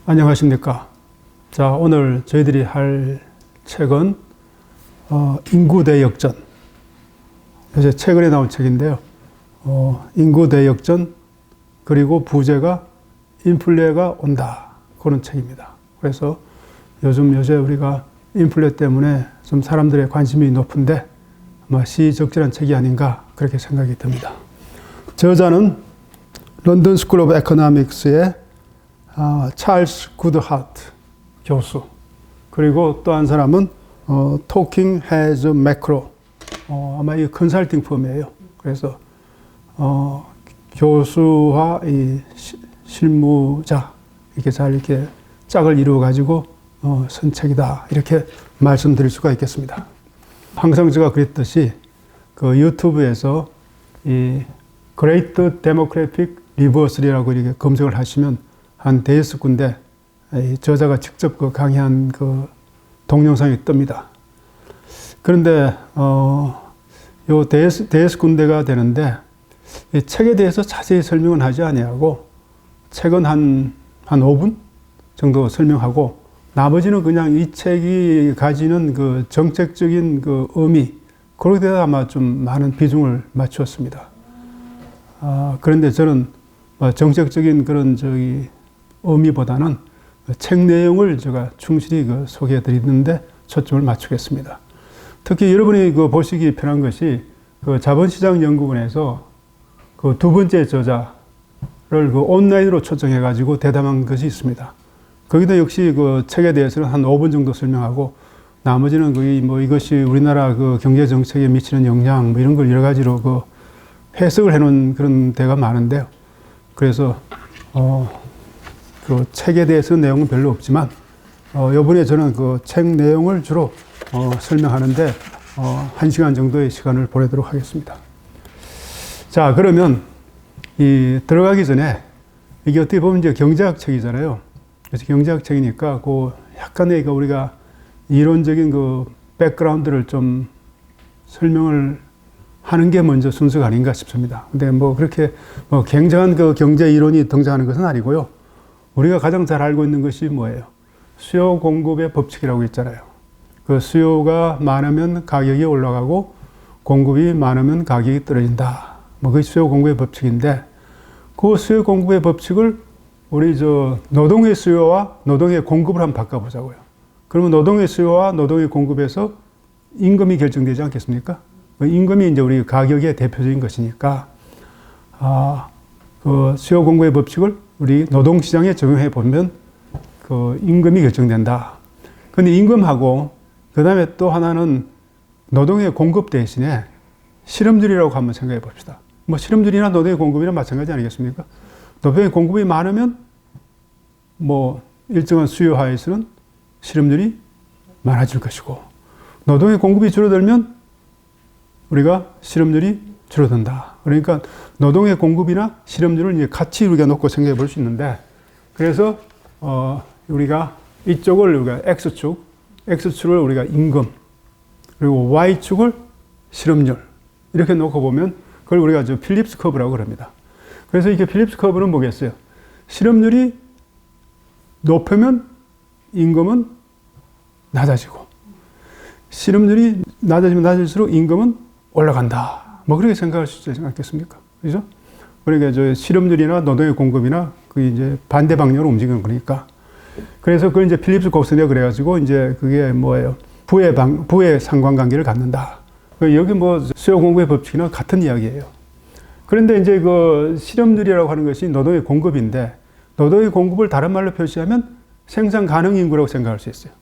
안녕하십니까. 자, 오늘 저희들이 할 책은 인구 대역전. 요새 최근에 나온 책인데요. 인구 대역전 그리고 부재가 인플레가 온다. 그런 책입니다. 그래서 요새 우리가 인플레 때문에 좀 사람들의 관심이 높은데 아마 시적절한 책이 아닌가 그렇게 생각이 듭니다. 저자는 런던 스쿨 오브 에코노믹스의 찰스 구드하트 교수, 그리고 또 한 사람은 토킹 헤즈 매크로, 아마 이 컨설팅 펌이에요. 그래서 교수와 이 실무자 이렇게 잘 이렇게 짝을 이루어 가지고 쓴 책이다 이렇게 말씀드릴 수가 있겠습니다. 항상 제가 그랬듯이 그 유튜브에서 이 Great Democratic Reversal이라고 이렇게 검색을 하시면 한 대여섯 군데 저자가 직접 그 강의한 그 동영상이 뜹니다. 그런데 요 대여섯 군데가 되는데 이 책에 대해서 자세히 설명은 하지 아니하고 책은 한 5분 정도 설명하고 나머지는 그냥 이 책이 가지는 그 정책적인 그 의미 그런 데 아마 좀 많은 비중을 맞추었습니다. 그런데 저는 정책적인 그런 의미보다는 책 내용을 제가 충실히 소개해 드리는데 초점을 맞추겠습니다. 특히 여러분이 보시기 편한 것이 자본시장연구원에서 그 두 번째 저자를 온라인으로 초청해 가지고 대담한 것이 있습니다. 거기도 역시 그 책에 대해서는 한 5분 정도 설명하고 나머지는 거의 이것이 우리나라 그 경제 정책에 미치는 영향 이런 걸 여러 가지로 해석을 해 놓은 그런 데가 많은데요. 그래서 그 책에 대해서 내용은 별로 없지만 이번에 저는 그 책 내용을 주로 설명하는데 1시간 정도의 시간을 보내도록 하겠습니다. 자, 그러면 들어가기 전에 이게 어떻게 보면 이제 경제학 책이잖아요. 그래서 경제학 책이니까 약간의 우리가 이론적인 백그라운드를 좀 설명을 하는 게 먼저 순서가 아닌가 싶습니다. 근데 그렇게 굉장한 경제 이론이 등장하는 것은 아니고요. 우리가 가장 잘 알고 있는 것이 뭐예요? 수요 공급의 법칙이라고 있잖아요. 그 수요가 많으면 가격이 올라가고 공급이 많으면 가격이 떨어진다. 그게 수요 공급의 법칙인데 그 수요 공급의 법칙을 우리 노동의 수요와 노동의 공급을 한번 바꿔보자고요. 그러면 노동의 수요와 노동의 공급에서 임금이 결정되지 않겠습니까? 임금이 이제 우리 가격의 대표적인 것이니까, 그 수요 공급의 법칙을 우리 노동시장에 적용해 보면 그 임금이 결정된다. 근데 임금하고 그 다음에 또 하나는 노동의 공급 대신에 실업률이라고 한번 생각해 봅시다. 실업률이나 노동의 공급이나 마찬가지 아니겠습니까? 노동의 공급이 많으면 일정한 수요 하에서는 실업률이 많아질 것이고, 노동의 공급이 줄어들면 우리가 실업률이 줄어든다. 그러니까 노동의 공급이나 실업률을 이제 같이 우리가 놓고 생각해 볼 수 있는데, 그래서 우리가 이쪽을 우리가 X축을 우리가 임금, 그리고 Y축을 실업률 이렇게 놓고 보면 그걸 우리가 필립스 커브라고 그럽니다. 그래서 이게 필립스 커브는 뭐겠어요? 실업률이 높으면 임금은 낮아지고, 실업률이 낮아지면 낮아질수록 임금은 올라간다. 그렇게 생각할 수 있지 않겠습니까? 그죠? 그러니까 실업률이나 노동의 공급이나 그게 이제 반대 방향으로 움직이는 거니까. 그래서 그걸 이제 필립스 곡선이라고 그래가지고 이제 그게 뭐예요? 부의 상관관계를 갖는다. 여기 수요 공급의 법칙이나 같은 이야기예요. 그런데 이제 실업률이라고 하는 것이 노동의 공급인데, 노동의 공급을 다른 말로 표시하면 생산 가능 인구라고 생각할 수 있어요.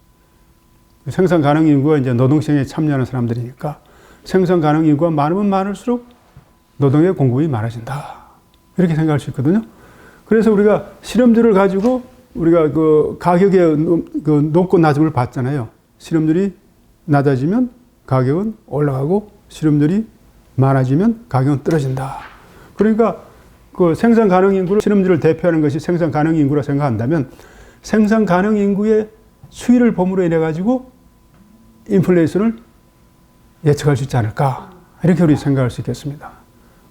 생산 가능 인구가 이제 노동시장에 참여하는 사람들이니까 생산 가능 인구가 많으면 많을수록 노동의 공급이 많아진다. 이렇게 생각할 수 있거든요. 그래서 우리가 실업률을 가지고 우리가 가격의 높고 낮음을 봤잖아요. 실업률이 낮아지면 가격은 올라가고 실업률이 많아지면 가격은 떨어진다. 그러니까 생산 가능 인구를 실업률을 대표하는 것이 생산 가능 인구라 생각한다면 생산 가능 인구의 수위를 봄으로 인해 가지고 인플레이션을 예측할 수 있지 않을까 이렇게 우리 생각할 수 있겠습니다.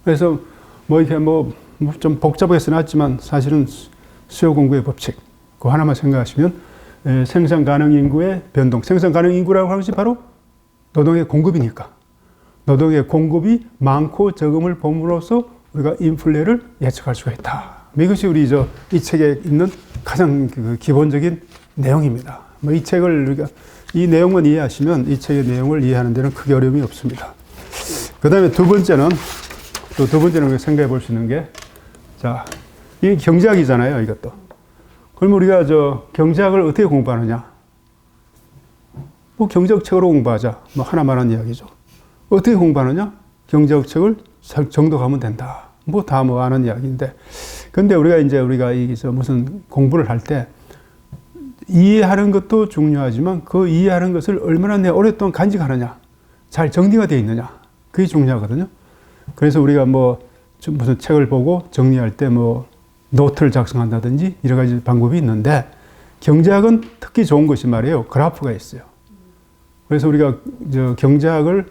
그래서 이렇게 좀 복잡하게 써놨지만 사실은 수요 공급의 법칙 그거 하나만 생각하시면 생산 가능 인구의 변동, 생산 가능 인구라고 하는 것이 바로 노동의 공급이니까 노동의 공급이 많고 적음을 봄으로써 우리가 인플레를 예측할 수가 있다. 이것이 우리 이 책에 있는 가장 기본적인 내용입니다. 뭐 이 책을 우리가 이 내용만 이해하시면 이 책의 내용을 이해하는 데는 크게 어려움이 없습니다. 그 다음에 두 번째는 우리가 생각해 볼 수 있는 게, 자, 이 경제학이잖아요, 이것도. 그럼 우리가 경제학을 어떻게 공부하느냐? 뭐 경제학 책으로 공부하자. 뭐 하나 말한 이야기죠. 어떻게 공부하느냐? 경제학 책을 정독하면 된다. 뭐 다 뭐 아는 이야기인데. 근데 우리가 무슨 공부를 할 때 이해하는 것도 중요하지만 그 이해하는 것을 얼마나 오랫동안 간직하느냐, 잘 정리가 되어 있느냐, 그게 중요하거든요. 그래서 우리가 무슨 책을 보고 정리할 때 노트를 작성한다든지 여러 가지 방법이 있는데, 경제학은 특히 좋은 것이 말이에요, 그래프가 있어요. 그래서 우리가 경제학을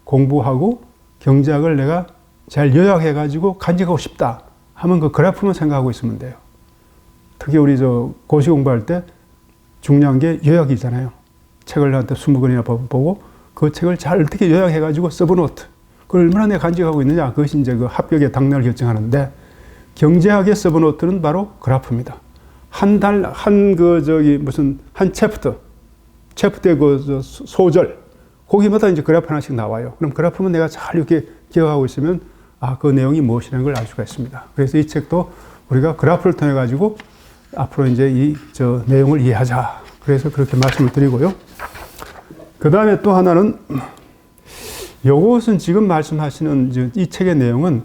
공부하고 경제학을 내가 잘 요약해가지고 간직하고 싶다 하면 그 그래프만 생각하고 있으면 돼요. 특히 우리 고시 공부할 때 중요한 게 요약이잖아요. 책을 한 20권이나 보고 그 책을 잘 어떻게 요약해가지고 서브노트, 그걸 얼마나 내가 간직하고 있느냐, 그것이 이제 그 합격의 당락을 결정하는데, 경제학의 서브노트는 바로 그래프입니다. 한 챕터의 그 소절, 거기마다 이제 그래프 하나씩 나와요. 그럼 그래프는 내가 잘 이렇게 기억하고 있으면 그 내용이 무엇이라는 걸 알 수가 있습니다. 그래서 이 책도 우리가 그래프를 통해 가지고 앞으로 이제 내용을 이해하자. 그래서 그렇게 말씀을 드리고요. 그 다음에 또 하나는, 요것은 지금 말씀하시는 이 책의 내용은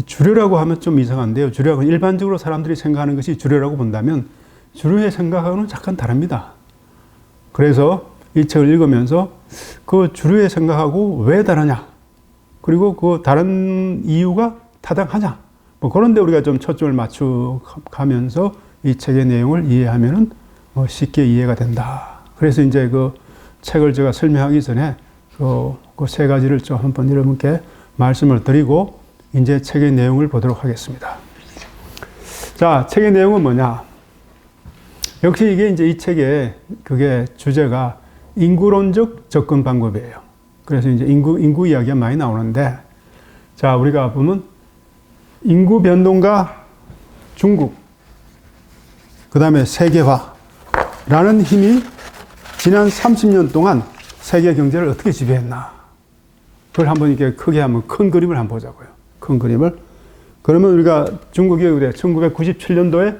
주류라고 하면 좀 이상한데요. 주류는 일반적으로 사람들이 생각하는 것이 주류라고 본다면 주류의 생각하고는 잠깐 다릅니다. 그래서 이 책을 읽으면서 그 주류의 생각하고 왜 다르냐, 그리고 그 다른 이유가 타당하냐, 그런데 우리가 좀 초점을 맞춰가면서 이 책의 내용을 이해하면은 쉽게 이해가 된다. 그래서 이제 그 책을 제가 설명하기 전에 그 세 가지를 좀 한번 여러분께 말씀을 드리고 이제 책의 내용을 보도록 하겠습니다. 자, 책의 내용은 뭐냐? 역시 이게 이제 이 책의 그게 주제가 인구론적 접근 방법이에요. 그래서 이제 인구 이야기가 많이 나오는데, 자, 우리가 보면 인구 변동과 중국, 그 다음에 세계화라는 힘이 지난 30년 동안 세계 경제를 어떻게 지배했나. 그걸 한번 이렇게 크게 한번 큰 그림을 한번 보자고요. 큰 그림을. 그러면 우리가 중국이 1997년도에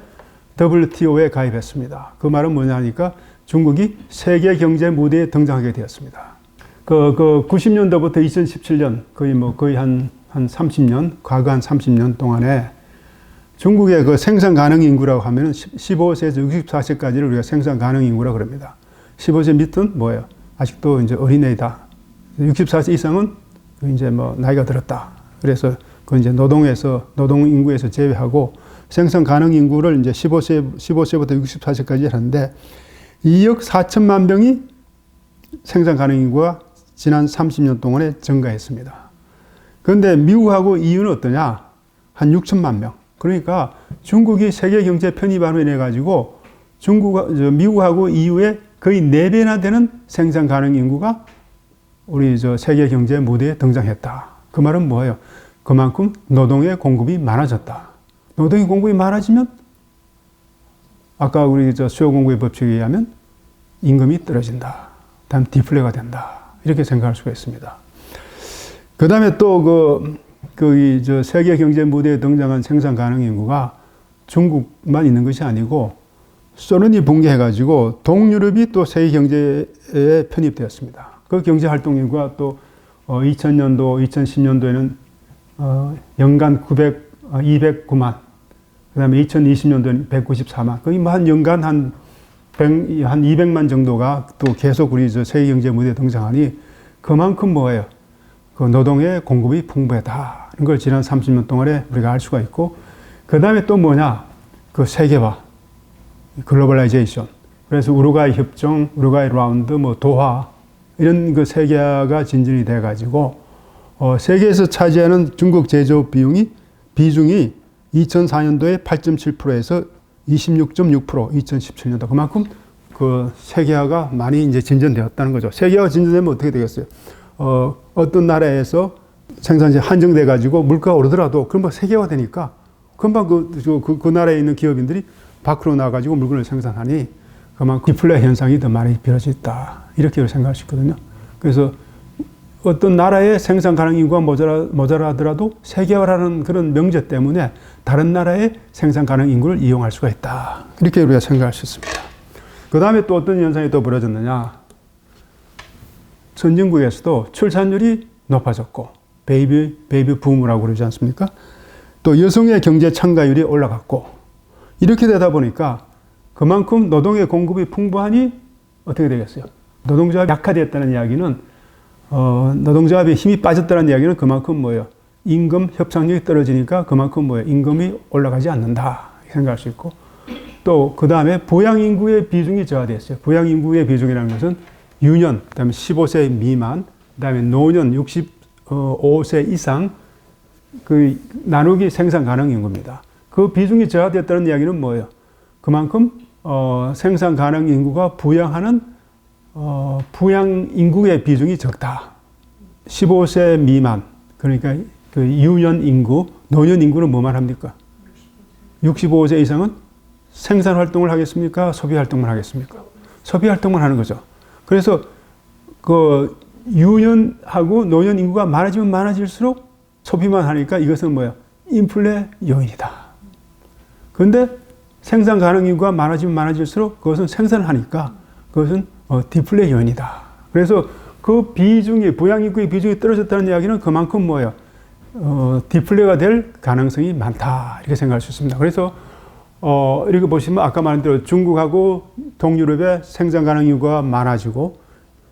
WTO에 가입했습니다. 그 말은 뭐냐니까 중국이 세계 경제 무대에 등장하게 되었습니다. 90년도부터 2017년, 거의 한 30년, 과거 한 30년 동안에 중국의 그 생산 가능 인구라고 하면은 15세에서 64세까지를 우리가 생산 가능 인구라고 그럽니다. 15세 밑은 뭐예요? 아직도 이제 어린애이다. 64세 이상은 이제 나이가 들었다. 그래서 그 이제 노동 인구에서 제외하고 생산 가능 인구를 이제 15세부터 64세까지 하는데 2억 4천만 명이 생산 가능 인구가 지난 30년 동안에 증가했습니다. 그런데 미국하고 EU는 어떠냐? 한 6천만 명. 그러니까 중국이 세계 경제 편입으로 인해 가지고 미국하고 EU의 거의 4배나 되는 생산 가능 인구가 우리 세계 경제 무대에 등장했다. 그 말은 뭐예요? 그만큼 노동의 공급이 많아졌다. 노동의 공급이 많아지면 아까 우리 수요 공급의 법칙에 의하면 임금이 떨어진다. 다음 디플레가 된다. 이렇게 생각할 수가 있습니다. 그 다음에 또 세계 경제 무대에 등장한 생산 가능 인구가 중국만 있는 것이 아니고 소련이 붕괴해가지고 동유럽이 또 세계 경제에 편입되었습니다. 그 경제 활동 인구가 또 2000년도, 2010년도에는 연간 209만, 그 다음에 2020년도에는 194만, 거의 한 연간 한 200만 정도가 또 계속 우리 세계 경제 무대에 등장하니 그만큼 뭐예요? 그 노동의 공급이 풍부하다. 이걸 지난 30년 동안에 우리가 알 수가 있고, 그 다음에 또 뭐냐? 그 세계화, 글로벌라이제이션. 그래서 우루과이 협정, 우루과이 라운드, 도하, 이런 그 세계화가 진전이 돼가지고, 세계에서 차지하는 중국 제조업 비중이 2004년도에 8.7%에서 26.6% 2017년도. 그만큼 그 세계화가 많이 이제 진전되었다는 거죠. 세계화가 진전되면 어떻게 되겠어요? 어떤 나라에서 생산이 한정돼 가지고 물가가 오르더라도 금방 세계화 되니까 금방 그 나라에 있는 기업인들이 밖으로 나가지고 물건을 생산하니 그만큼 디플레 현상이 더 많이 벌어졌다. 이렇게 생각할 수 있거든요. 그래서 어떤 나라의 생산 가능 인구가 모자라더라도 세계화라는 그런 명제 때문에 다른 나라의 생산 가능 인구를 이용할 수가 있다. 이렇게 우리가 생각할 수 있습니다. 그 다음에 또 어떤 현상이 또 벌어졌느냐. 선진국에서도 출산율이 높아졌고, 베이비 붐이라고 그러지 않습니까? 또 여성의 경제 참가율이 올라갔고, 이렇게 되다 보니까 그만큼 노동의 공급이 풍부하니 어떻게 되겠어요? 노동조합이 약화됐다는 이야기는 노동조합의 힘이 빠졌다는 이야기는 그만큼 뭐예요? 임금 협상력이 떨어지니까 그만큼 뭐예요? 임금이 올라가지 않는다. 생각할 수 있고. 또 그 다음에 부양인구의 비중이 저하됐어요. 부양인구의 비중이라는 것은 유년, 그 다음에 15세 미만, 그 다음에 노년 65세 이상 그 나누기 생산 가능 인구입니다. 그 비중이 저하됐다는 이야기는 뭐예요? 그만큼 생산 가능 인구가 부양하는 부양 인구의 비중이 적다. 15세 미만, 그러니까 그 유년 인구, 노년 인구는 뭐만 합니까? 65세 이상은 생산 활동을 하겠습니까? 소비 활동만 하겠습니까? 소비 활동만 하는 거죠. 그래서 그 유년하고 노년 인구가 많아지면 많아질수록 소비만 하니까 이것은 뭐야? 인플레 요인이다. 그런데 생산 가능 인구가 많아지면 많아질수록 그것은 생산을 하니까 그것은 디플레 요인이다. 그래서 그 비중이, 부양인구의 비중이 떨어졌다는 이야기는 그만큼 뭐예요? 디플레가 될 가능성이 많다. 이렇게 생각할 수 있습니다. 그래서, 이렇게 보시면 아까 말한 대로 중국하고 동유럽의 생산 가능 인구가 많아지고,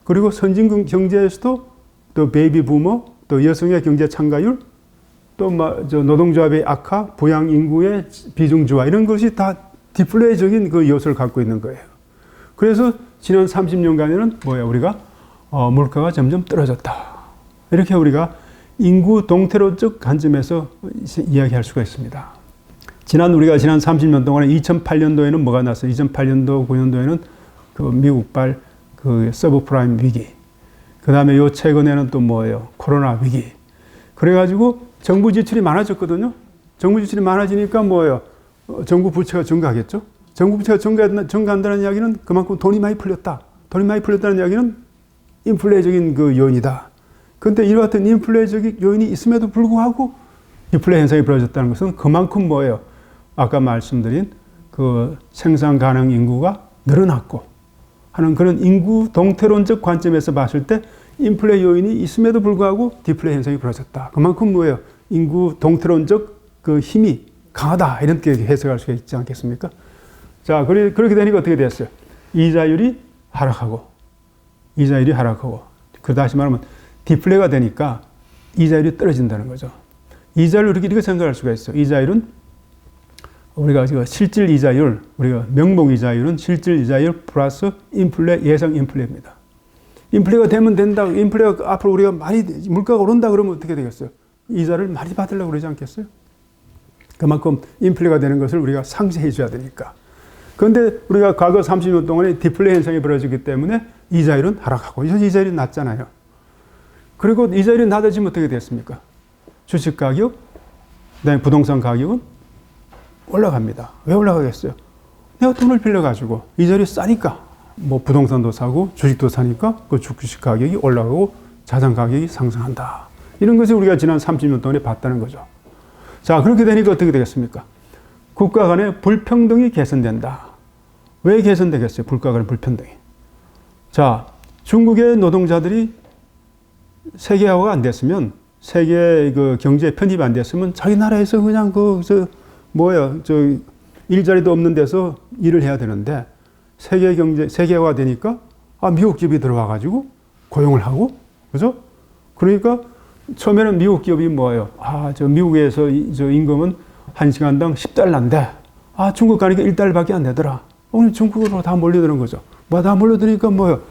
그리고 선진 경제에서도 또 베이비 부머, 또 여성의 경제 참가율, 또 노동조합의 악화, 부양 인구의 비중 저하, 이런 것이 다 디플레적인 그 요소를 갖고 있는 거예요. 그래서 지난 30년간에는 뭐야, 우리가 물가가 점점 떨어졌다. 이렇게 우리가 인구 동태론적 관점에서 이야기할 수가 있습니다. 우리가 지난 30년 동안에 2008년도에는 뭐가 났어요? 2008년도, 9년도에는 그 미국발 그 서브프라임 위기. 그 다음에 요 최근에는 또 뭐예요? 코로나 위기. 그래가지고 정부 지출이 많아졌거든요. 정부 지출이 많아지니까 뭐예요? 정부 부채가 증가하겠죠? 정부 부채가 증가한다는 이야기는 그만큼 돈이 많이 풀렸다. 돈이 많이 풀렸다는 이야기는 인플레적인 그 요인이다. 그런데 이와 같은 인플레적인 요인이 있음에도 불구하고 디플레 현상이 벌어졌다는 것은 그만큼 뭐예요? 아까 말씀드린 그 생산 가능 인구가 늘어났고 하는 그런 인구 동태론적 관점에서 봤을 때 인플레 요인이 있음에도 불구하고 디플레 현상이 벌어졌다. 그만큼 뭐예요? 인구 동태론적 그 힘이 강하다. 이렇게 해석할 수가 있지 않겠습니까? 자, 그렇게 되니까 어떻게 됐어요? 이자율이 하락하고, 그 다시 말하면 디플레가 되니까 이자율이 떨어진다는 거죠. 이자율을 이렇게 생각할 수가 있어요. 이자율은 우리가 실질 이자율, 우리가 명목 이자율은 실질 이자율 플러스 인플레, 예상 인플레입니다. 인플레가 되면 된다. 인플레가 앞으로 우리가 많이 물가가 오른다 그러면 어떻게 되겠어요? 이자를 많이 받으려고 그러지 않겠어요? 그만큼 인플레가 되는 것을 우리가 상쇄해 줘야 되니까. 그런데 우리가 과거 30년 동안에 디플레 현상이 벌어지기 때문에 이자율은 하락하고, 이자율이 낮잖아요. 그리고 이자율이 낮아지면 어떻게 됐습니까? 주식 가격, 그다음에 부동산 가격은 올라갑니다. 왜 올라가겠어요? 내가 돈을 빌려가지고 이자율이 싸니까 뭐 부동산도 사고 주식도 사니까 그 주식 가격이 올라가고 자산 가격이 상승한다. 이런 것을 우리가 지난 30년 동안에 봤다는 거죠. 자, 그렇게 되니까 어떻게 되겠습니까? 국가 간의 불평등이 개선된다. 왜 개선되겠어요? 국가 간의 불평등이. 자, 중국의 노동자들이 세계화가 안 됐으면, 세계 그 경제 편입이 안 됐으면 자기 나라에서 그냥 일자리도 없는 데서 일을 해야 되는데, 세계 경제, 세계화가 되니까, 미국 기업이 들어와가지고 고용을 하고, 그죠? 그러니까 처음에는 미국 기업이 뭐예요? 미국에서 임금은 1시간당 10달러인데, 중국 가니까 1달러밖에 안 되더라. 오늘 중국으로 다 몰려드는 거죠. 다 몰려드니까 뭐예요?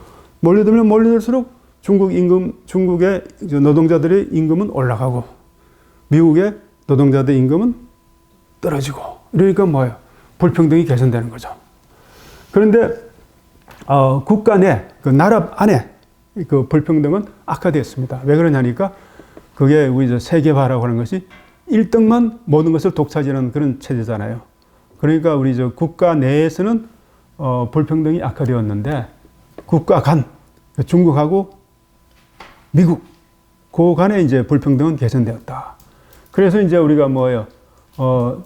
몰려들면 몰려들수록 중국의 노동자들의 임금은 올라가고, 미국의 노동자들의 임금은 떨어지고, 이러니까 뭐예요? 불평등이 개선되는 거죠. 그런데 국가 내, 그 나라 안에 그 불평등은 악화되었습니다. 왜 그러냐니까 그게 우리 저 세계화라고 하는 것이 1등만 모든 것을 독차지하는 그런 체제잖아요. 그러니까 우리 저 국가 내에서는 불평등이 악화되었는데 국가 간, 중국하고 미국, 그 간에 이제 불평등은 개선되었다. 그래서 이제 우리가 뭐예요?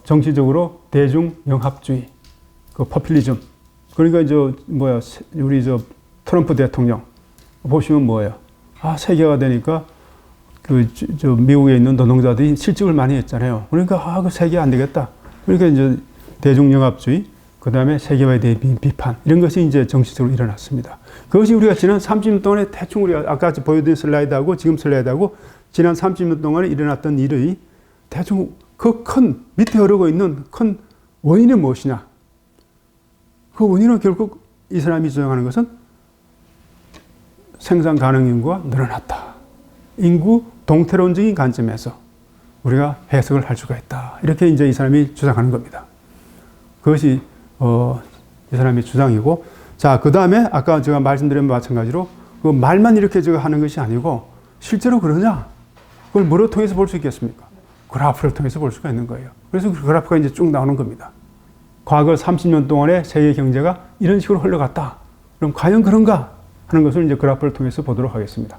정치적으로 대중영합주의, 그 포퓰리즘. 그러니까 우리 트럼프 대통령 보시면 뭐예요? 세계화 되니까 미국에 있는 노동자들이 실직을 많이 했잖아요. 그러니까 그 세계 안 되겠다. 그러니까 이제 대중영합주의, 그 다음에 세계화에 대한 비판, 이런 것이 이제 정치적으로 일어났습니다. 그것이 우리가 지난 30년 동안에 대충 우리가 아까 보여드린 슬라이드하고 지금 슬라이드하고 지난 30년 동안에 일어났던 일의 대충 그 큰 밑에 흐르고 있는 큰 원인이 무엇이냐? 그 원인은 결국 이 사람이 주장하는 것은 생산 가능 인구가 늘어났다. 인구 동태론적인 관점에서 우리가 해석을 할 수가 있다. 이렇게 이제 이 사람이 주장하는 겁니다. 그것이 이 사람의 주장이고, 자, 그 다음에 아까 제가 말씀드린 마찬가지로 그 말만 이렇게 제가 하는 것이 아니고 실제로 그러냐? 그걸 뭐로 통해서 볼 수 있겠습니까? 그래프를 통해서 볼 수가 있는 거예요. 그래서 그 그래프가 이제 쭉 나오는 겁니다. 과거 30년 동안의 세계 경제가 이런 식으로 흘러갔다. 그럼 과연 그런가 하는 것을 이제 그래프를 통해서 보도록 하겠습니다.